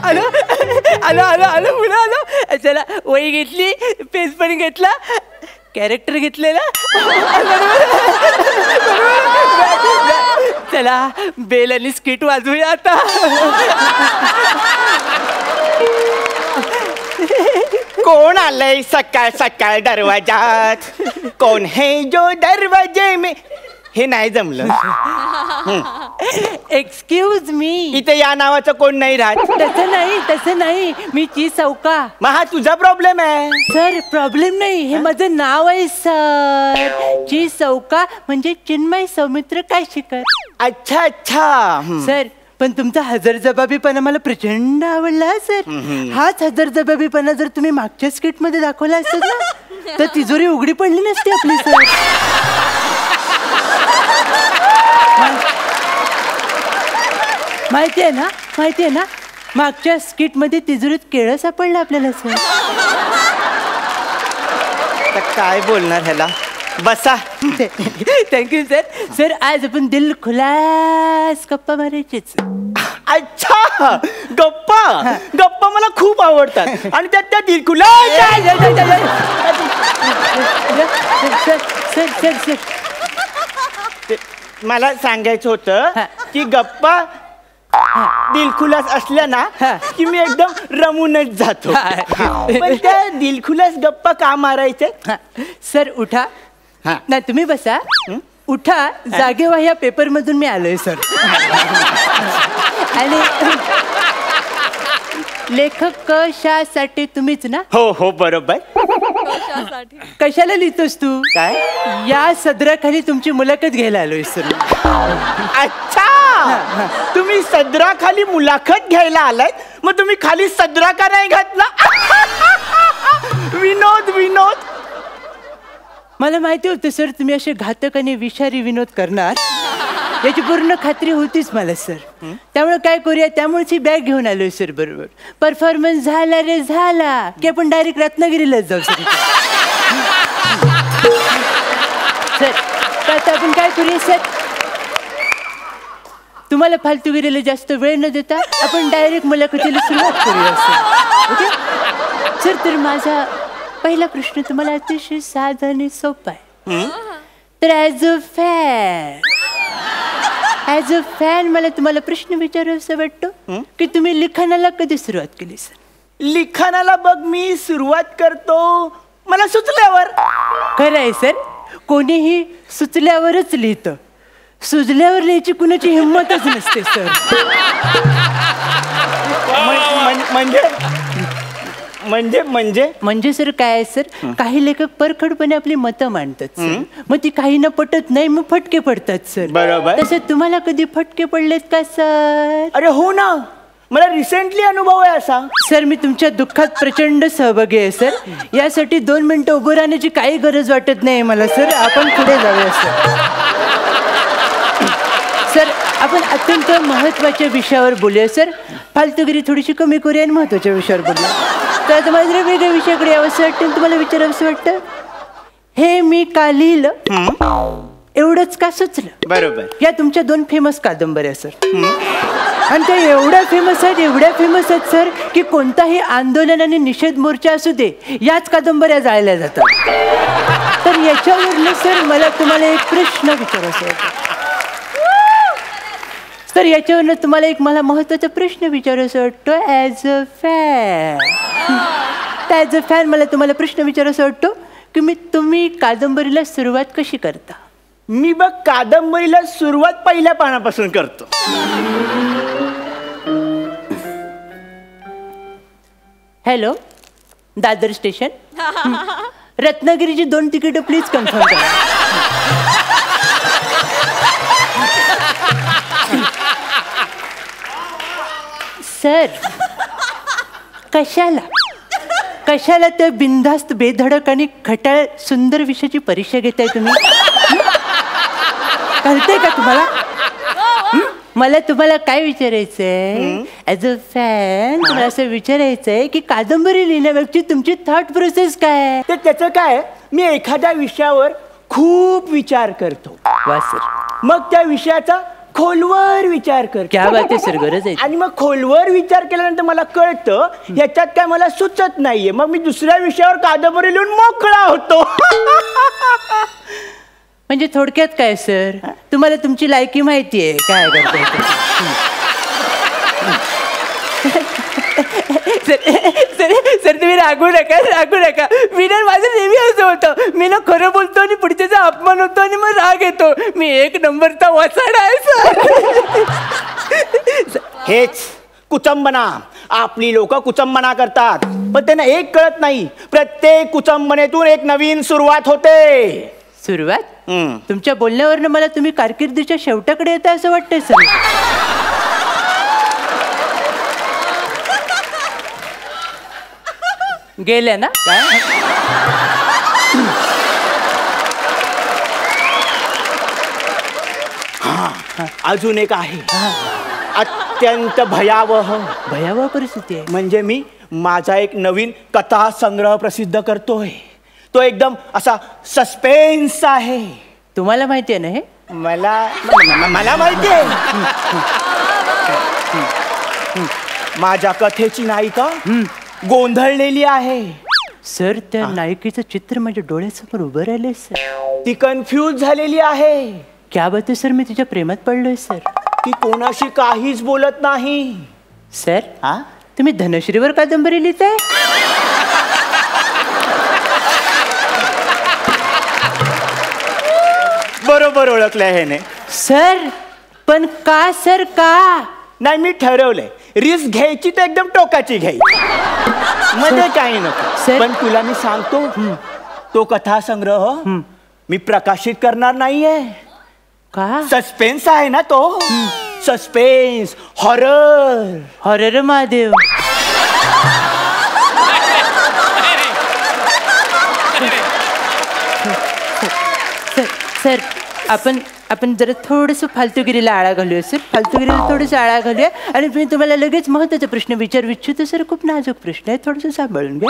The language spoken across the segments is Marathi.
आलो आलो आलो आलो पुन्हा आलो. चला वही घेतली, पेज पण घेतला, कॅरेक्टर घेतलेला. चला बेल आणि स्किट वाजवूया आता. कोण आलंय सकाळ सकाळ दरवाजात? कोण है जो दरवाजे में? हे नाही जमलं. Excuse me. इथे या नावाचं कोण नाही राहत. तसं नाही मी ची चौका. मग हा तुझा प्रॉब्लेम आहे. सर प्रॉब्लेम नाही, हे माझं नाव आहे सर. ची चौका म्हणजे चिन्मय सौमित्र काशीकर. अच्छा अच्छा. सर पण तुमचा हजरजबाबीपणा मला प्रचंड आवडला सर. हाच हजरजबाबीपणा जर तुम्ही मागच्या स्किट मध्ये दाखवला असत ना तर तिजोरी उघडी पडली नसती आपली सर. माहिती आहे ना मागच्या स्किट मध्ये तिजोरीत केळं सापडलं आपल्याला सर. काय बोलणार ह्याला. बसा. Thank you sir. सर आज आपण दिल खुलास गप्पा मारायचीच. अच्छा गप्पा मला खूप आवडतात आणि त्यात त्या दिलखुला. सर मला सांगायचं होतं की गप्पा दिलखुलास असल्या ना की मी एकदम रमूनच जातो. पण त्या दिलखुलास गप्पा का मारायचे? सर उठा. नाही तुम्ही बसा. उठा जागे व्हा. या पेपर मधून मी आलोय सर. आणि लेखक कशासाठी तुम्हीच ना? हो बरोबर. कशाला लिहितोस तू? काय? या सदराखाली तुमची मुलाखत घ्यायला आलोय सर. अच्छा तुम्ही सदराखाली मुलाखत घ्यायला आलाय. मग तुम्ही खाली सदरा का नाही घातला? विनोद. मला माहिती होतं सर तुम्ही असे घातक आणि विषारी विनोद करणार याची पूर्ण खात्री होतीच मला सर. त्यामुळे काय करूया, त्यामुळेच ही बॅग घेऊन आलोय सर. बरोबर परफॉर्मन्स झाला रे झाला की आपण डायरेक्ट रत्नागिरीलाच जाऊ सर. आता आपण काय करूया सर, तुम्हाला फालतूगिरीला जास्त वेळ न देता आपण डायरेक्ट मुलाखतीला सुरुवात करूया सर. Okay sir. तर माझा पहिला प्रश्न तुम्हाला अतिशय साधा आणि सोपा आहे. तर ॲज अ फॅन मला तुम्हाला प्रश्न विचारायचा वाटतो की तुम्ही लिखाणाला कधी सुरुवात केली सर? लिखाणाला बघ मी सुरुवात करतो मला सुचल्यावर. खरं आहे सर. कोणीही सुचल्यावरच लिहितं, सुजल्यावर लिहायची कुणाची हिंमतच नसते सर. म्हणजे सर काय आहे सर, काही लेखक परखडपणे आपली मतं मांडतात सर. मग ती काहींना पटत नाही, मग फटके पडतात सर. बरोबर. तसे तुम्हाला कधी फटके पडलेत का सर? अरे हो ना, मला रिसेंटली अनुभव आहे असा. सर मी तुमच्या दुःखात प्रचंड सहभागी आहे सर. यासाठी 2 मिनिटं उभं राहण्याची काही गरज वाटत नाही मला सर. आपण पुढे जाऊया सर. आपण अत्यंत महत्वाच्या विषयावर बोलूया सर. फालतूगिरी थोडीशी कमी करूया आणि महत्वाच्या विषयावर बोलूया. तर आता मला जरा वेगळ्या विषयाकडे यावंसं वाटतं, तुम्हाला विचारावंसं वाटतं. हे मी का लिहिलं एवढंच का सुचलं? बरोबर. या तुमच्या 2 फेमस कादंबऱ्या सर. आणि त्या एवढ्या फेमस आहेत सर की कोणताही आंदोलन आणि निषेध मोर्चा असू दे याच कादंबऱ्या जाळल्या जातात. तर याच्यावरनं सर मला तुम्हाला एक प्रश्न विचारायचा होता. तर याच्यावरनं तुम्हाला एक मला महत्वाचा प्रश्न विचारायचा वाटतो. ॲज अ फॅन मला तुम्हाला प्रश्न विचारायचा वाटतो की तुम्ही कादंबरीला सुरुवात कशी करता? मी बघ कादंबरीला सुरुवात पहिल्या पानापासून करतो. हॅलो दादर स्टेशन, रत्नागिरीची 2 तिकीट प्लीज कन्फर्म करा. सर कशाला त्या बिनधास्त बेधडक आणि खटाळ सुंदर विषयाची परीक्षा घेताय तुम्ही? कळतंय का तुम्हाला? मला तुम्हाला काय विचारायचंय, ॲज अ फॅन तुम्हाला असं विचारायचंय की कादंबरी लिहिण्यामागची तुमची थॉट प्रोसेस काय? तर त्याचं काय, मी एखाद्या विषयावर खूप विचार करतो. वा सर. मग त्या विषयाचा खोलवर विचार कर. क्या बात आहे सर, गरज आहे. आणि मग खोलवर विचार केल्यानंतर मला कळतं ह्याच्यात काय मला सुचत नाहीये. मग मी दुसऱ्या विषयावर कादंबरी लिहून मोकळा होतो. म्हणजे थोडक्यात काय सर, तुम्हाला तुमची लायकी माहिती आहे काय करता. सर तुम्ही रागू नका. मी ना माझं नेहमी असं होतं, मी ना खरं बोलतो आणि पुढच्याचा अपमान होतो आणि मग राग येतो. मी एक नंबरचा वसाडा आहे सर. हेच कुचंबना. आपली लोक कुचंबना करतात, पण त्यांना एक कळत नाही, प्रत्येक कुचंबनेतून एक नवीन सुरुवात होते. सुरुवात? तुमच्या बोलण्यावरनं मला तुम्ही कारकिर्दीच्या शेवटाकडे येता असं वाटतंय सर. गेल्या ना काय? अजून एक आहे, अत्यंत भयावह परिस्थिती आहे. म्हणजे मी माझा एक नवीन कथा संग्रह प्रसिद्ध करतोय. तो एकदम असा सस्पेन्स आहे. तुम्हाला माहिती आहे ना हे? मला माहिती आहे. माझ्या कथेची नायिका गोंधळलेली आहे सर. त्या नायिकेचं चित्र माझ्या डोळ्यासमोर उभं राहिलंय सर. ती कन्फ्यूज झालेली आहे. क्या बात आहे सर, मी तिच्या प्रेमात पडलोय सर. ती कोणाशी काहीच बोलत नाही सर. तुम्ही धनश्रीवर कादंबरी लिहिताय? बरोबर ओळखलंय ह्याने सर. पण का सर, का? नाही, मी ठरवलंय रिस्क घ्यायची तर एकदम टोकाची घ्यायची, मध्ये काही नको. पण तुला मी सांगतो, तो कथा संग्रह मी प्रकाशित करणार नाहीये. का? सस्पेन्स आहे ना तो. Suspense, horror Mahadev. सर आपण जरा थोडंसं फालतूगिरीला आळा घालूया सर. फालतूगिरीला थोडंसं आळा घालूया. आणि मी तुम्हाला लगेच महत्त्वाचा प्रश्न विचारू इच्छितो सर. खूप नाजूक प्रश्न आहे, थोडंसं सांभाळून घ्या.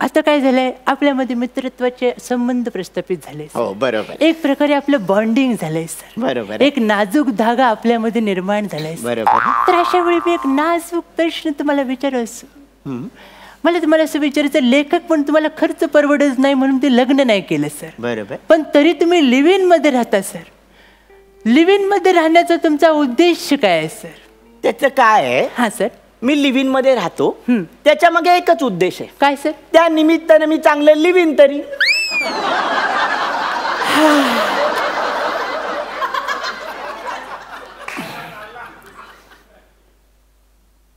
आता काय झालंय, आपल्यामध्ये मित्रत्वाचे संबंध प्रस्थापित झाले. हो बरोबर. एक प्रकारे आपलं बॉन्डिंग झालंय सर. बरोबर. एक नाजूक धागा आपल्यामध्ये निर्माण झालाय. बरोबर. तर अशा वेळी मी एक नाजूक प्रश्न तुम्हाला विचारू असं. मला तुम्हाला असं विचारायचं, लेखक पण तुम्हाला खर्च परवडत नाही म्हणून ते लग्न नाही केलं सर. बरोबर. पण तरी तुम्ही लिव्ह इन मध्ये राहता सर. लिव्ह इन मध्ये राहण्याचा तुमचा उद्देश काय आहे सर? त्याचं काय आहे? हा सर. मी लिव्ह इन मध्ये राहतो, त्याच्या मागे एकच उद्देश आहे. काय सर? त्या निमित्ताने मी चांगलं लिव्ह इन तरी.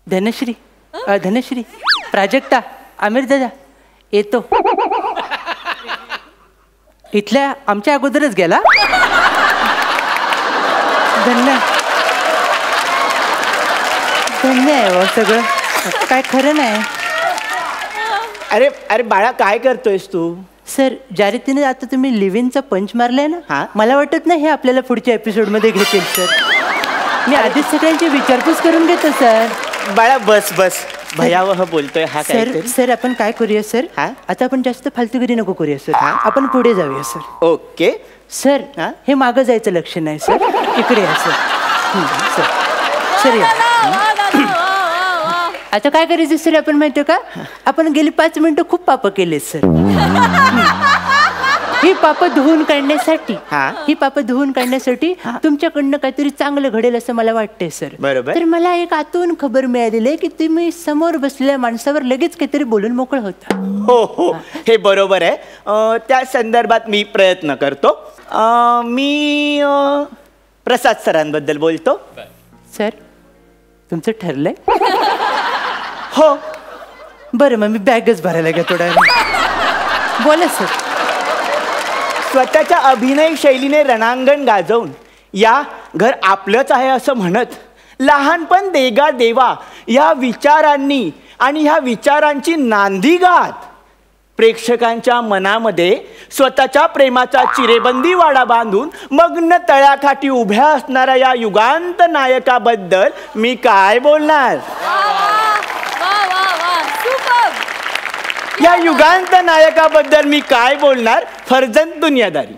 धनश्री, प्राजक्ता, आमिर दादा येतो. इथल्या आमच्या अगोदरच गेला. धन्य आहे सगळं, काय खरं नाही. अरे बाळा, काय करतोयस तू? सर, ज्या रीतीने आता तुम्ही लिव्ह इनचा पंच मारलाय ना, मला वाटत नाही हे आपल्याला पुढच्या एपिसोड मध्ये घेतील सर. मी आधीच सगळ्यांची विचारपूस करून घेतो सर. बाळा बस भयावह बोलतोय हा. सर आपण काय करूया सर, आता आपण जास्त फालतूगिरी नको करूया सर. आपण पुढे जाऊया सर. Okay sir. हे मागं जायचं लक्षण आहे सर. इकडे या सर. सर या. आता काय करायचं सर, आपण माहितीये का, आपण गेली 5 मिनिटं खूप पाप केले सर. ही पाप धुवून काढण्यासाठी तुमच्याकडनं काहीतरी चांगलं घडेल असं मला वाटतंय सर. बरोबर. तर मला एक आतून खबर मिळालेली आहे की तुम्ही समोर बसलेल्या माणसावर लगेच काहीतरी बोलून मोकळ होता. हो, हे बरोबर आहे. त्या संदर्भात मी प्रयत्न करतो. मी प्रसाद सरांबद्दल बोलतो. सर, तुमचं ठरलंय? हो. बरं, मग मी बॅगच भरायला घ्या थोडा. बोला सर. स्वतःच्या अभिनय शैलीने रणांगण गाजवून या घर आपलंच आहे असं म्हणत, लहानपण देगा देवा या विचारांनी आणि ह्या विचारांची नांदी गात प्रेक्षकांच्या मनामध्ये स्वतःच्या प्रेमाचा चिरेबंदी वाडा बांधून मग्न तळ्याकाठी उभ्या असणाऱ्या या युगांत नायकाबद्दल मी काय बोलणार. या युगांत नायकाबद्दल मी काय बोलणार. फर्जंद दुनियादारी.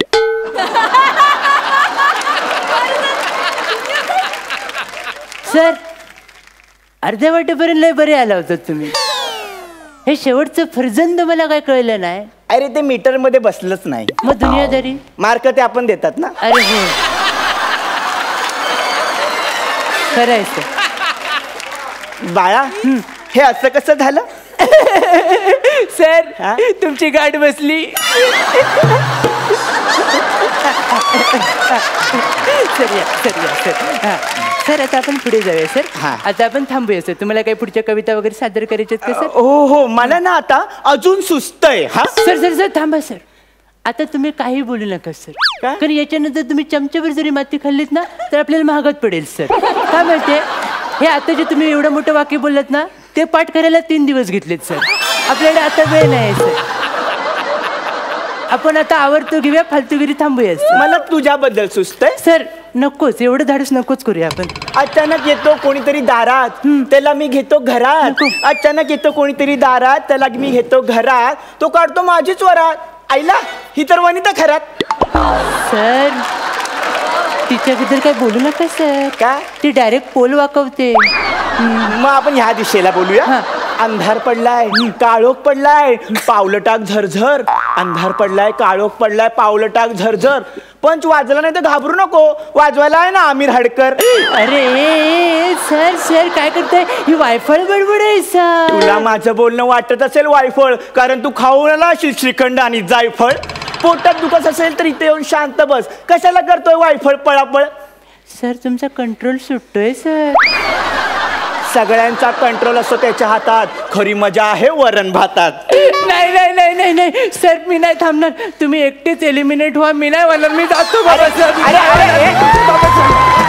सर अर्ध्या वाटेपर्यंत लय बरे आला होता तुम्ही. हे शेवटचं फर्जंद मला काय कळलं नाही. अरे ते मीटर मध्ये बसलंच नाही. मग दुनियादारी मार्क ते आपण देतात ना. अरे हो खरं आहे सर. बाळा हे असं कसं झालं. सर तुमची गाठ बसली. सर या सर या सर. हां सर आता आपण पुढे जाऊया सर. हां. आता आपण थांबूया सर. तुम्हाला काही पुढच्या कविता वगैरे सादर करायच्यात का सर. हो हो मला ना आता अजून सुस्तय. हा सर सर सर थांबा सर. आता तुम्ही काही बोलू नका सर. का? कारण याच्यानंतर तुम्ही चमच्यावर जरी माती खाल्लीत ना तर आपल्याला महागात पडेल सर. काय माहितीये हे आता जे तुम्ही एवढं मोठं वाक्य बोललात ना ते पाठ करायला 3 दिवस घेतलेत सर. आपल्याकडे आता वेळ नाही सर. आपण आता आवर्तो घेऊया फालतूगिरी थांबूया सर. मला तुझ्याबद्दल सुस्तय. सर नकोच एवढं धाडस नकोच करूया आपण. अचानक येतो कोणीतरी दारात त्याला मी घेतो घरात. नको. अचानक येतो कोणीतरी दारात त्याला मी घेतो घरात. तो काढतो माझीच वरात. आईला ही तर वनिता खरात. सर तिच्याबद्दल काय बोलू नका सर. का ती डायरेक्ट पोल वाकवते. मग आपण ह्या दिशेला बोलूया. हा. अंधार पडलाय काळोख पडलाय पावलं टाक झरझर. अंधार पडलाय काळोख पडलाय पावलं टाक झरझर. पंच वाजला नाही तर घाबरू नको. वाजवायला आहे ना आमिर हडकर. अरे सर सर काय करताय. ही वायफळ बडबड आहे सर. तुला माझं बोलणं वाटत असेल वायफळ कारण तू खाऊन आला असेल श्रीखंड आणि जायफळ. पोटात दुखत असेल तर इथे येऊन शांत बस. कशाला करतोय वायफळ पळापळ. सर तुमचा कंट्रोल सुटतोय सर. सगळ्यांचा कंट्रोल असतो त्याच्या हातात. खरी मजा आहे वरण भातात. नाही नाही नाही नाही नाही सर मी नाही थांबणार. तुम्ही एकटेच एलिमिनेट व्हा. मी नाही म्हणणार. मी जातो बाबा सर. अरे, अरे, अरे,